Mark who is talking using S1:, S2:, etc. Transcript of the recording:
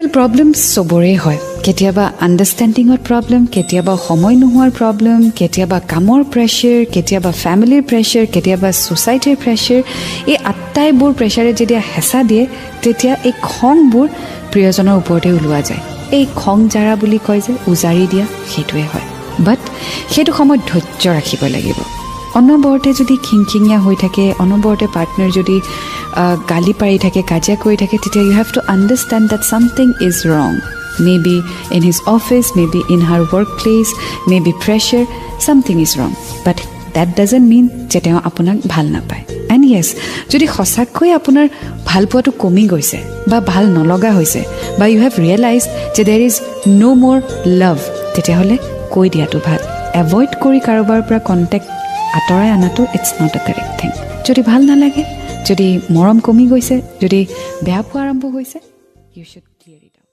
S1: Problems sobore hoy. Ketiaba understanding or problem, ketiaba homoy nohuar problem, ketiaba kamor pressure, ketiaba family pressure, ketiaba society pressure. Ei attai bor pressure jedia hesa die, tetia ei khong bor priyojoner uporte ulua jay. Ei khong jara buli koy je ujari dia hetue hoy. But hetu samoy dhojjo rakhibo lagibo. অনবৰতে যদি খিংখিঙিয়া হৈ থাকে অনবৰতে partner যদি গালি পাৰি থাকে কাজিয়া কৰি থাকে তেতিয়া you have to understand that something is wrong maybe in his office maybe in her work place maybe pressure something is wrong but that doesn't mean যে তেওঁ আপোনাক ভাল নাপায় এণ্ড ইয়েছ যদি সঁচাকৈ আপোনাৰ ভাল পোৱাটো কমি গৈছে বা ভাল নলগা হৈছে বা ইউ হ্যাভ ৰিয়েলাইজ যে দেৰ ইজ ন' মোৰ লাভ তেতিয়াহ'লে কৈ দিয়াটো ভাল এভইড কৰি কাৰোবাৰ পৰা কণ্টেক্ট আতৰাই আনাটো it's not a correct thing যদি ভাল নালাগে যদি মৰম কমি গৈছে যদি বেয়া পোৱা আৰম্ভ হৈছে you should clear it out